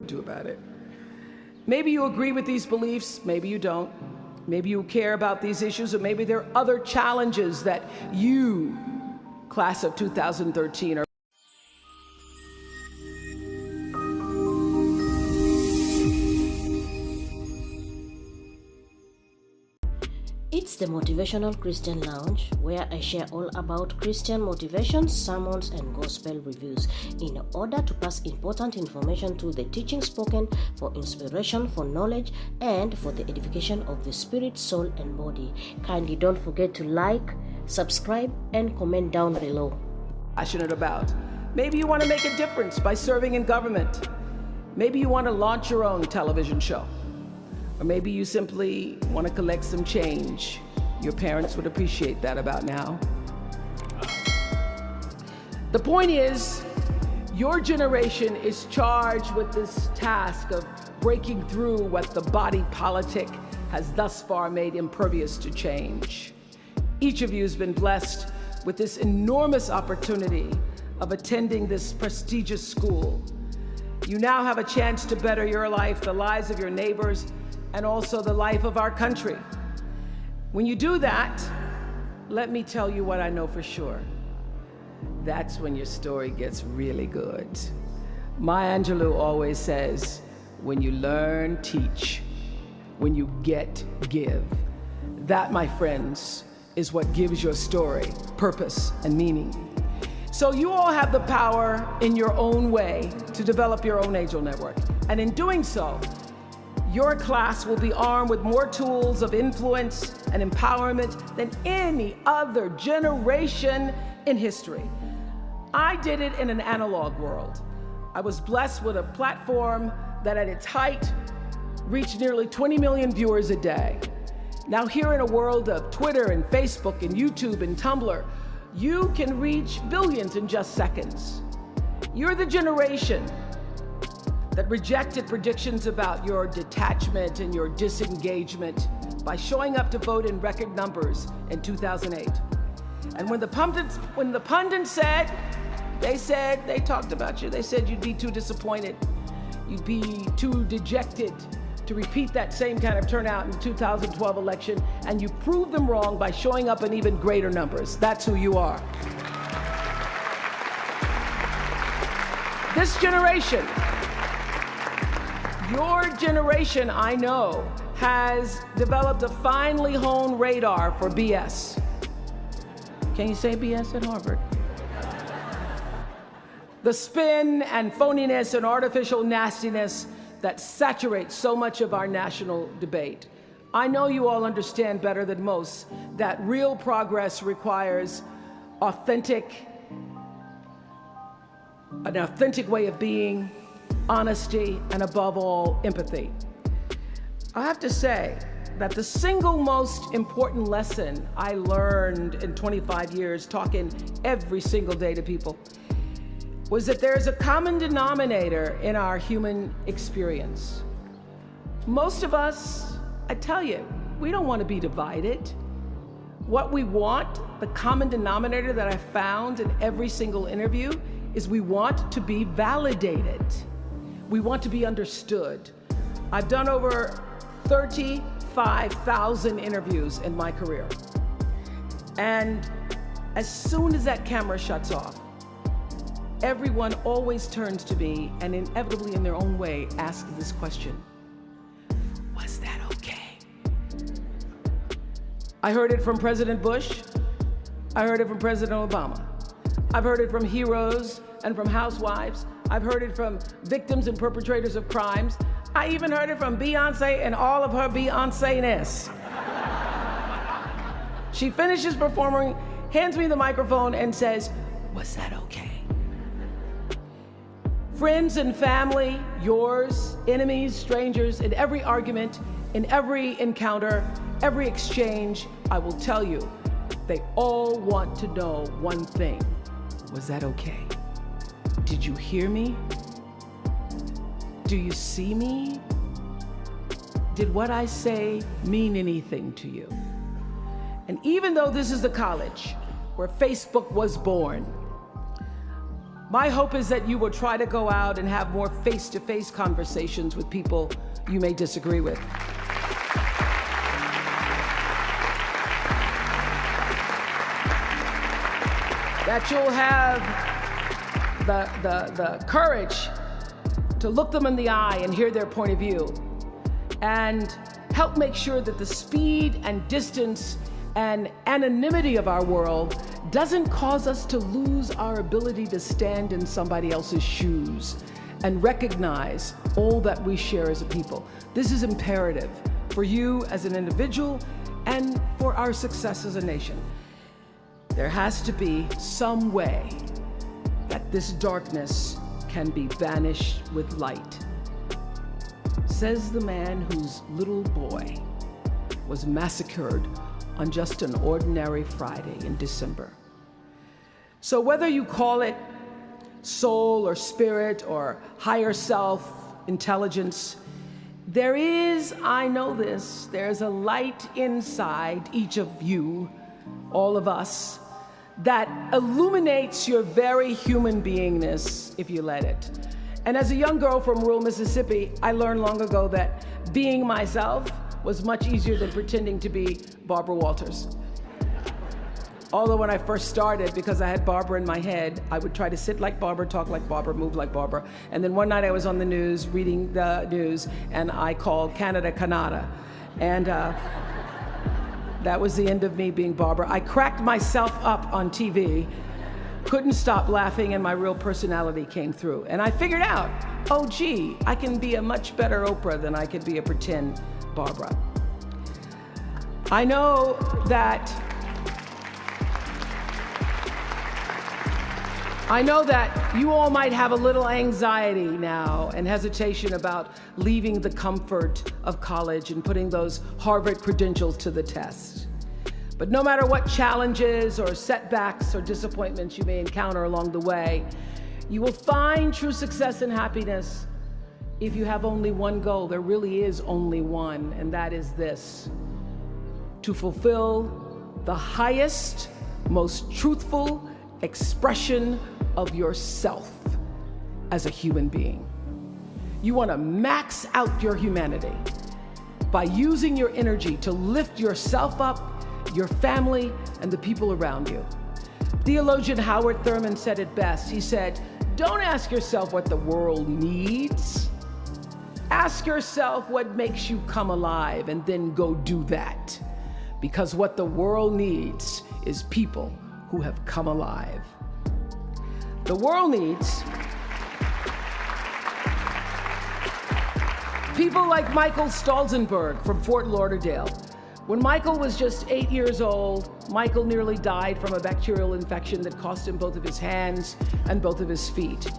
do about it. Maybe you agree with these beliefs, maybe you don't. Maybe you care about these issues, or maybe there are other challenges that you, class of 2013, are. It's the Motivational Christian Lounge, where I share all about Christian motivation, sermons, and gospel reviews in order to pass important information to the teaching spoken for inspiration, for knowledge, and for the edification of the spirit, soul, and body. Kindly don't forget to like, subscribe, and comment down below. Passionate about. Maybe you want to make a difference by serving in government. Maybe you want to launch your own television show. Or maybe you simply want to collect some change. Your parents would appreciate that about now. The point is, your generation is charged with this task of breaking through what the body politic has thus far made impervious to change. Each of you has been blessed with this enormous opportunity of attending this prestigious school. You now have a chance to better your life, the lives of your neighbors, and also the life of our country. When you do that, let me tell you what I know for sure. That's when your story gets really good. Maya Angelou always says, when you learn, teach. When you get, give. That, my friends, is what gives your story purpose and meaning. So you all have the power in your own way to develop your own angel network. And in doing so, your class will be armed with more tools of influence and empowerment than any other generation in history. I did it in an analog world. I was blessed with a platform that at its height reached nearly 20 million viewers a day. Now here in a world of Twitter and Facebook and YouTube and Tumblr, you can reach billions in just seconds. You're the generation that rejected predictions about your detachment and your disengagement by showing up to vote in record numbers in 2008. And when the pundits said, they talked about you. They said you'd be too disappointed. You'd be too dejected to repeat that same kind of turnout in the 2012 election, and you proved them wrong by showing up in even greater numbers. That's who you are. This generation, your generation, I know, has developed a finely honed radar for BS. Can you say BS at Harvard? The spin and phoniness and artificial nastiness that saturates so much of our national debate. I know you all understand better than most that real progress requires an authentic way of being, honesty, and above all, empathy. I have to say that the single most important lesson I learned in 25 years talking every single day to people was that there's a common denominator in our human experience. Most of us, I tell you, we don't want to be divided. What we want, the common denominator that I found in every single interview, is we want to be validated. We want to be understood. I've done over 35,000 interviews in my career. And as soon as that camera shuts off, everyone always turns to me and inevitably in their own way asks this question: was that okay? I heard it from President Bush. I heard it from President Obama. I've heard it from heroes and from housewives. I've heard it from victims and perpetrators of crimes. I even heard it from Beyonce and all of her Beyonce-ness. She finishes performing, hands me the microphone and says, was that okay? Friends and family, yours, enemies, strangers, in every argument, in every encounter, every exchange, I will tell you, they all want to know one thing. Was that okay? Did you hear me? Do you see me? Did what I say mean anything to you? And even though this is the college where Facebook was born, My hope is that you will try to go out and have more face-to-face conversations with people you may disagree with. That you'll have the courage to look them in the eye and hear their point of view, and help make sure that the speed and distance and anonymity of our world doesn't cause us to lose our ability to stand in somebody else's shoes and recognize all that we share as a people. This is imperative for you as an individual and for our success as a nation. There has to be some way that this darkness can be banished with light. Says the man whose little boy was massacred on just an ordinary Friday in December. So whether you call it soul or spirit or higher self, intelligence, there is, I know this, there's a light inside each of you, all of us, that illuminates your very human beingness if you let it. And as a young girl from rural Mississippi, I learned long ago that being myself was much easier than pretending to be Barbara Walters. Although when I first started, because I had Barbara in my head, I would try to sit like Barbara, talk like Barbara, move like Barbara. And then one night I was on the news, reading the news, and I called Canada, Canada. And that was the end of me being Barbara. I cracked myself up on TV, couldn't stop laughing, and my real personality came through. And I figured out, oh gee, I can be a much better Oprah than I could be a pretend Barbara. I know that you all might have a little anxiety now and hesitation about leaving the comfort of college and putting those Harvard credentials to the test. But no matter what challenges or setbacks or disappointments you may encounter along the way, you will find true success and happiness if you have only one goal. There really is only one, and that is this: to fulfill the highest, most truthful expression of yourself as a human being. You want to max out your humanity by using your energy to lift yourself up, your family, and the people around you. Theologian Howard Thurman said it best. He said, "Don't ask yourself what the world needs. Ask yourself what makes you come alive, and then go do that. Because what the world needs is people who have come alive." The world needs people like Michael Stolzenberg from Fort Lauderdale. When Michael was just 8 years old, Michael nearly died from a bacterial infection that cost him both of his hands and both of his feet.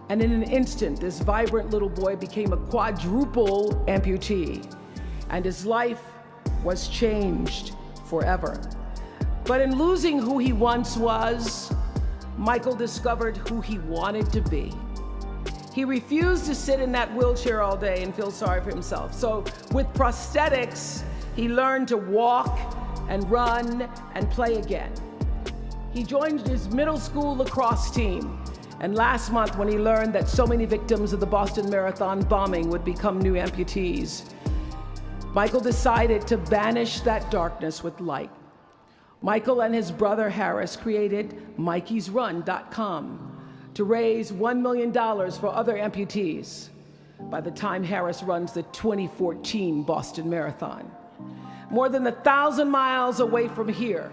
And in an instant, this vibrant little boy became a quadruple amputee, and his life was changed forever. But in losing who he once was, Michael discovered who he wanted to be. He refused to sit in that wheelchair all day and feel sorry for himself. So with prosthetics, he learned to walk and run and play again. He joined his middle school lacrosse team. And last month, when he learned that so many victims of the Boston Marathon bombing would become new amputees, Michael decided to banish that darkness with light. Michael and his brother Harris created MikeysRun.com to raise $1 million for other amputees by the time Harris runs the 2014 Boston Marathon. More than 1,000 miles away from here,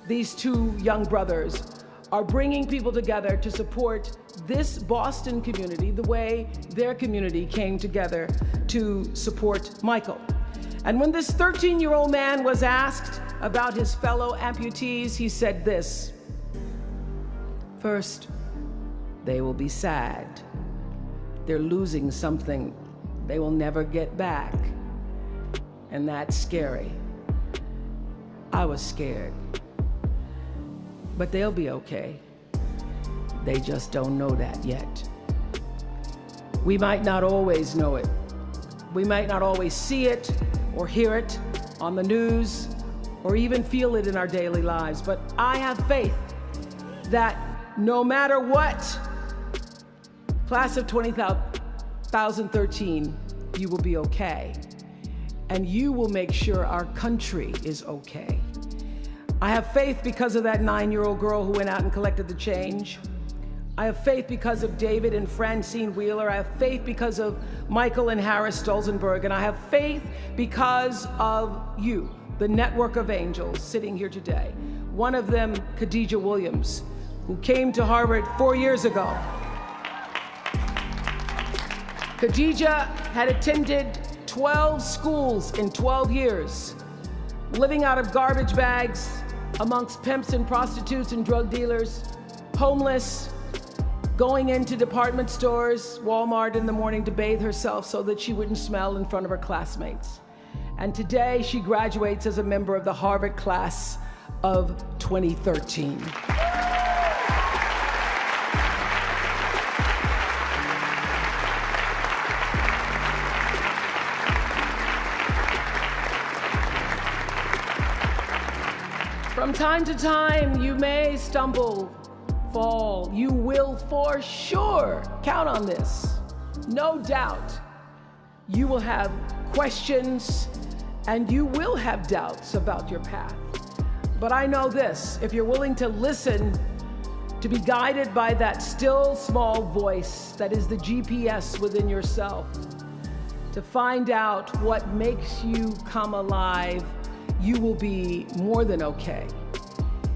these two young brothers are bringing people together to support this Boston community the way their community came together to support Michael. And when this 13-year-old man was asked about his fellow amputees, he said this: "First, they will be sad. They're losing something they will never get back. And that's scary. I was scared. But they'll be okay. They just don't know that yet. We might not always know it. We might not always see it or hear it on the news or even feel it in our daily lives, but I have faith that no matter what Class of 2013, you will be okay. And you will make sure our country is okay. I have faith because of that 9-year-old girl who went out and collected the change. I have faith because of David and Francine Wheeler. I have faith because of Michael and Harris Stolzenberg. And I have faith because of you, the network of angels sitting here today. One of them, Khadijah Williams, who came to Harvard 4 years ago. Khadijah had attended 12 schools in 12 years, living out of garbage bags amongst pimps and prostitutes and drug dealers, homeless, going into department stores, Walmart in the morning to bathe herself so that she wouldn't smell in front of her classmates. And today she graduates as a member of the Harvard class of 2013. From time to time, you may stumble, fall. You will for sure count on this. No doubt, you will have questions and you will have doubts about your path. But I know this, if you're willing to listen, to be guided by that still small voice that is the GPS within yourself, to find out what makes you come alive, you will be more than okay.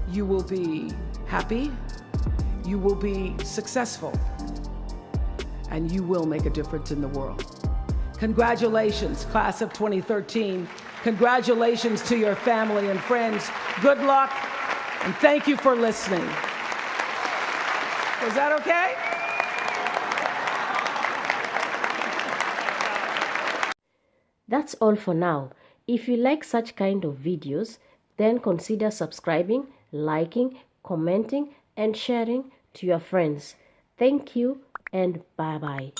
You will be happy, you will be successful, and you will make a difference in the world. Congratulations, class of 2013. Congratulations to your family and friends. Good luck, and thank you for listening. Was that okay? That's all for now. If you like such kind of videos, then consider subscribing, liking, commenting, and sharing to your friends. Thank you and bye-bye.